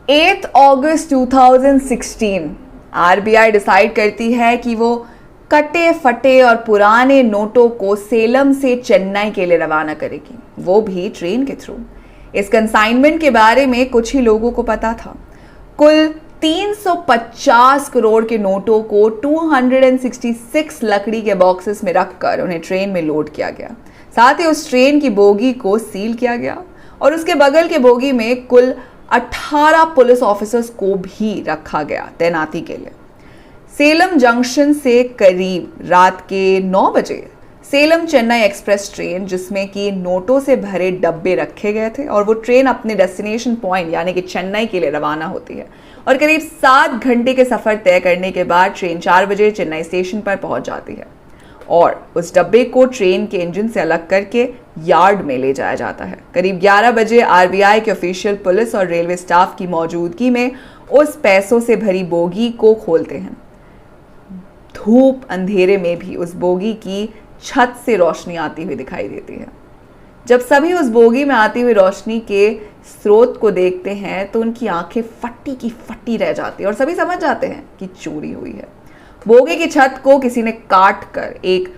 8 अगस्त 2016 RBI decide करती है कि वो कटे फटे और पुराने नोटों को सेलम से चेन्नई के लिए रवाना करेगी, वो भी ट्रेन के थ्रू। इस कंसाइनमेंट के बारे में कुछ ही लोगों को पता था। कुल 350 करोड़ के नोटों को 266 लकड़ी के बॉक्सेस में रखकर उन्हें ट्रेन में लोड किया गया। साथ ही उस ट्रेन की बोगी को सील किया गया और उसके बगल के बोगी में कुल 18 पुलिस ऑफिसर्स को भी रखा गया तैनाती के लिए। सेलम जंक्शन से करीब रात के 9 बजे सेलम चेन्नई एक्सप्रेस ट्रेन, जिसमें कि नोटों से भरे डब्बे रखे गए थे, और वो ट्रेन अपने डेस्टिनेशन पॉइंट यानी कि चेन्नई के लिए रवाना होती है और करीब 7 घंटे के सफर तय करने के बाद ट्रेन 4 बजे चेन्नई स्टेशन पर पहुंच जाती है और उस डब्बे को ट्रेन के इंजन से अलग करके यार्ड में ले जाया जाता है। करीब 11 बजे आरबीआई के ऑफिशियल पुलिस और रेलवे स्टाफ की मौजूदगी में उस पैसों से भरी बोगी को खोलते हैं। धूप अंधेरे में भी उस बोगी की छत से रोशनी आती हुई दिखाई देती है। जब सभी उस बोगी में आती हुई रोशनी के स्रोत को देखते हैं तो उनकी आंखें फटी की फटी रह जाती है और सभी समझ जाते हैं कि चोरी हुई है। बोगी की छत को किसी ने काट कर एक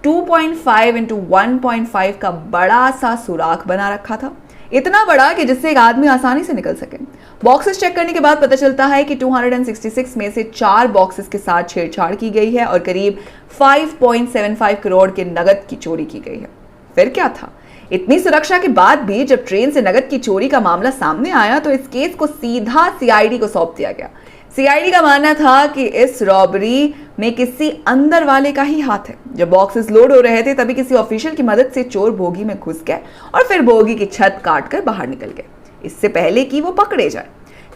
2.5 into 1.5 का बड़ा सा सुराख बना रखा था, इतना बड़ा कि जिससे एक आदमी आसानी से निकल सके। बॉक्सेस चेक करने के बाद पता चलता है कि 266 में से 4 बॉक्सेस के साथ छेड़छाड़ की गई है और करीब 5.75 करोड़ के नगद की चोरी की गई है। फिर क्या था? इतनी सुरक्षा के बाद भी जब ट्रेन से नगद की चोरी का मामला सामने आया तो इस केस को सीधा सीआईडी को सौंप दिया गया। सीआईडी का मानना था कि इस रॉबरी में किसी अंदर वाले का ही हाथ है। जब बॉक्सेस लोड हो रहे थे तभी किसी ऑफिशियल की मदद से चोर बोगी में घुस गए और फिर बोगी की छत काटकर बाहर निकल गए, इससे पहले कि वो पकड़े जाए।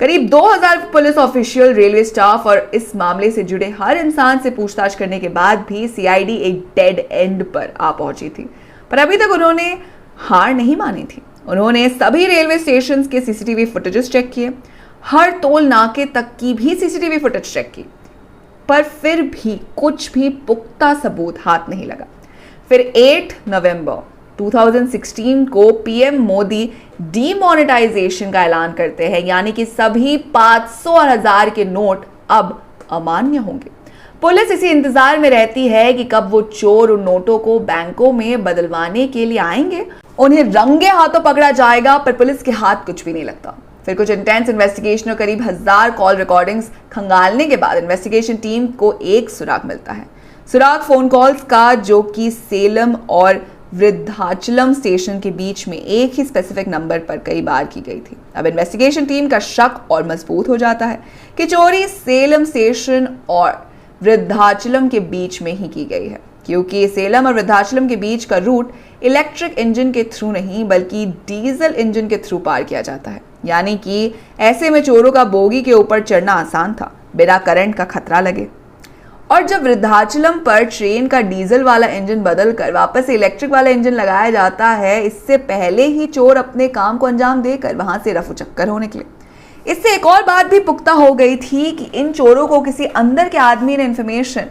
करीब 2000 पुलिस ऑफिशियल, रेलवे स्टाफ और इस मामले से जुड़े हर इंसान से पूछताछ करने के बाद भी सीआईडी एक डेड एंड पर आ पहुंची थी, पर अभी तक उन्होंने हार नहीं मानी थी। उन्होंने सभी रेलवे स्टेशन के सीसीटीवी फुटेजेस चेक किए, हर टोल नाके तक की भी सीसीटीवी फुटेज चेक की, पर फिर भी कुछ भी पुख्ता सबूत हाथ नहीं लगा। फिर 8 नवंबर 2016 को पीएम मोदी डीमोनेटाइजेशन का ऐलान करते हैं, यानी कि सभी 500 और 1000 के नोट अब अमान्य होंगे। पुलिस इसी इंतजार में रहती है कि कब वो चोर उन नोटों को बैंकों में बदलवाने के लिए आएंगे, उन्हें रंगे हाथों पकड़ा जाएगा, पर पुलिस के हाथ कुछ भी नहीं लगता। फिर कुछ इंटेंस इन्वेस्टिगेशन और करीब 1000 कॉल रिकॉर्डिंग्स खंगालने के बाद इन्वेस्टिगेशन टीम को एक सुराग मिलता है। सुराग फोन कॉल्स का, जो कि सेलम और वृद्धाचलम स्टेशन के बीच में एक ही स्पेसिफिक नंबर पर कई बार की गई थी। अब इन्वेस्टिगेशन टीम का शक और मजबूत हो जाता है कि चोरी सेलम स्टेशन और वृद्धाचलम के बीच में ही की गई है, क्योंकि सेलम और वृद्धाचलम के बीच का रूट इलेक्ट्रिक इंजन के थ्रू नहीं बल्कि डीजल इंजन के थ्रू पार किया जाता है। यानी कि ऐसे में चोरों का बोगी के ऊपर चढ़ना आसान था, बिना करंट का खतरा लगे। और जब वृद्धाचलम पर ट्रेन का डीजल वाला इंजन बदल कर वापस से इलेक्ट्रिक वाला इंजन लगाया जाता है, इससे पहले ही चोर अपने काम को अंजाम देकर वहां से रफू चक्कर हो निकले। इससे एक और बात भी पुख्ता हो गई थी कि इन चोरों को किसी अंदर के आदमी ने इंफॉर्मेशन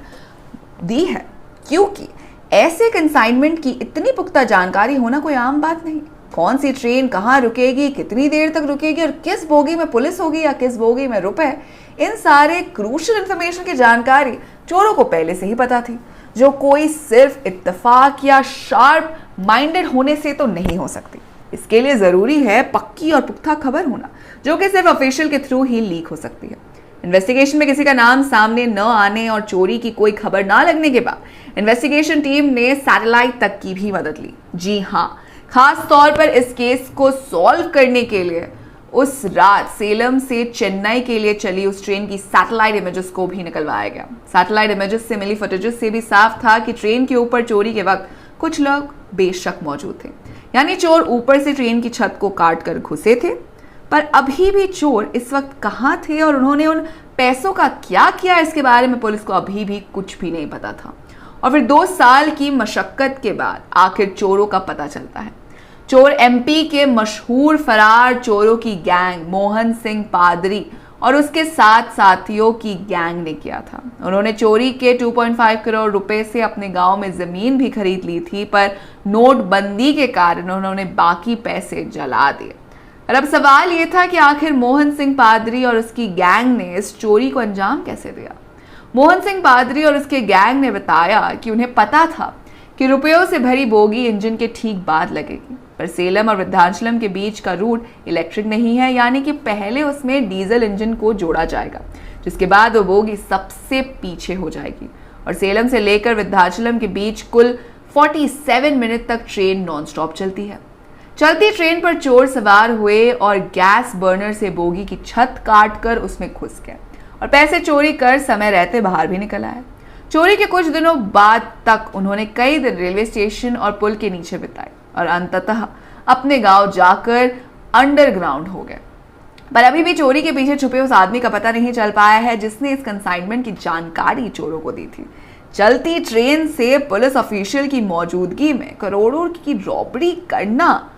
दी है, क्योंकि ऐसे कंसाइनमेंट की इतनी पुख्ता जानकारी होना कोई आम बात नहीं। कौन सी ट्रेन कहाँ रुकेगी, कितनी देर तक रुकेगी और किस बोगी में पुलिस होगी या किस बोगी में रुपए, इन सारे क्रूशियल इंफॉर्मेशन की जानकारी चोरों को पहले से ही पता थी, जो कोई सिर्फ इत्तेफाक या शार्प माइंडेड होने से तो नहीं हो सकती। इसके लिए जरूरी है पक्की और पुख्ता खबर होना, जो कि सिर्फ ऑफिशियल के थ्रू ही लीक हो सकती है। इन्वेस्टिगेशन में किसी का नाम सामने न आने और चोरी की कोई खबर ना लगने के बाद इन्वेस्टिगेशन टीम ने सैटेलाइट तक की भी मदद ली। जी हाँ, खास तौर पर इस केस को सॉल्व करने के लिए उस रात सेलम से चेन्नई के लिए चली उस ट्रेन की सैटेलाइट इमेजेस को भी निकलवाया गया। सैटेलाइट इमेजेस से मिली फुटेजेस से भी साफ था कि ट्रेन के ऊपर चोरी के वक्त कुछ लोग बेशक मौजूद थे, यानी चोर ऊपर से ट्रेन की छत को काट कर घुसे थे। पर अभी भी चोर इस वक्त कहाँ थे और उन्होंने उन पैसों का क्या किया, इसके बारे में पुलिस को अभी भी कुछ भी नहीं पता था। और फिर 2 साल की मशक्कत के बाद आखिर चोरों का पता चलता है। चोर एमपी के मशहूर फरार चोरों की गैंग मोहन सिंह पादरी और उसके 7 साथियों की गैंग ने किया था। उन्होंने चोरी के 2.5 करोड़ रुपए से अपने गांव में जमीन भी खरीद ली थी, पर नोटबंदी के कारण उन्होंने बाकी पैसे जला दिए। और अब सवाल ये था कि आखिर मोहन सिंह पादरी और उसकी गैंग ने इस चोरी को अंजाम कैसे दिया। मोहन सिंह पादरी और उसके गैंग ने बताया कि उन्हें पता था कि रुपयों से भरी बोगी इंजन के ठीक बाद लगेगी, पर सेलम और वृद्धाचलम के बीच का रूट इलेक्ट्रिक नहीं है, यानी कि पहले उसमें डीजल इंजन को जोड़ा जाएगा, जिसके बाद वो बोगी सबसे पीछे हो जाएगी और सेलम से लेकर वृद्धाचलम के बीच कुल 47 मिनट तक ट्रेन नॉन स्टॉप चलती है। चलती ट्रेन पर चोर सवार हुए और गैस बर्नर से बोगी की छत काट कर उसमें घुस गए और पैसे चोरी कर समय रहते बाहर भी निकल आए। चोरी के कुछ दिनों बाद तक उन्होंने कई दिन रेलवे स्टेशन और पुल के नीचे बिताए और अंततः अपने गांव जाकर अंडरग्राउंड हो गए। पर अभी भी चोरी के पीछे छुपे उस आदमी का पता नहीं चल पाया है जिसने इस कंसाइनमेंट की जानकारी चोरों को दी थी। चलती ट्रेन से पुलिस ऑफिशियल की मौजूदगी में करोड़ों की रॉबरी करना,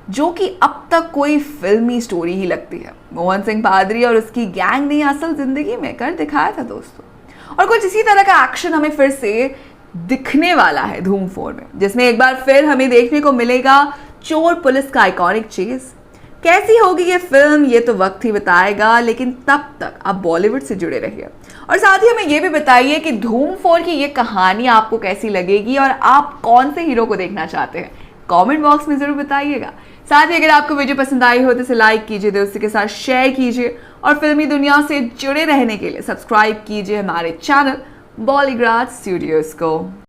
जो कि अब तक कोई फिल्मी स्टोरी ही लगती है, मोहन सिंह पादरी और उसकी गैंग ने असल जिंदगी में कर दिखाया था दोस्तों। और कुछ इसी तरह का एक्शन हमें फिर से दिखने वाला है धूम 4 में, जिसमें एक बार फिर हमें देखने को मिलेगा चोर पुलिस का आइकॉनिक चेज। कैसी होगी ये फिल्म ये तो वक्त ही बताएगा, लेकिन तब तक आप बॉलीवुड से जुड़े रहिए और साथ ही हमें ये भी बताइए कि धूम 4 की ये कहानी आपको कैसी लगेगी और आप कौन से हीरो को देखना चाहते हैं, कमेंट बॉक्स में जरूर बताइएगा। साथ ही अगर आपको वीडियो पसंद आई हो तो इसे लाइक कीजिए, दोस्तों के साथ शेयर कीजिए और फिल्मी दुनिया से जुड़े रहने के लिए सब्सक्राइब कीजिए हमारे चैनल बॉलीग्राज स्टूडियोज को।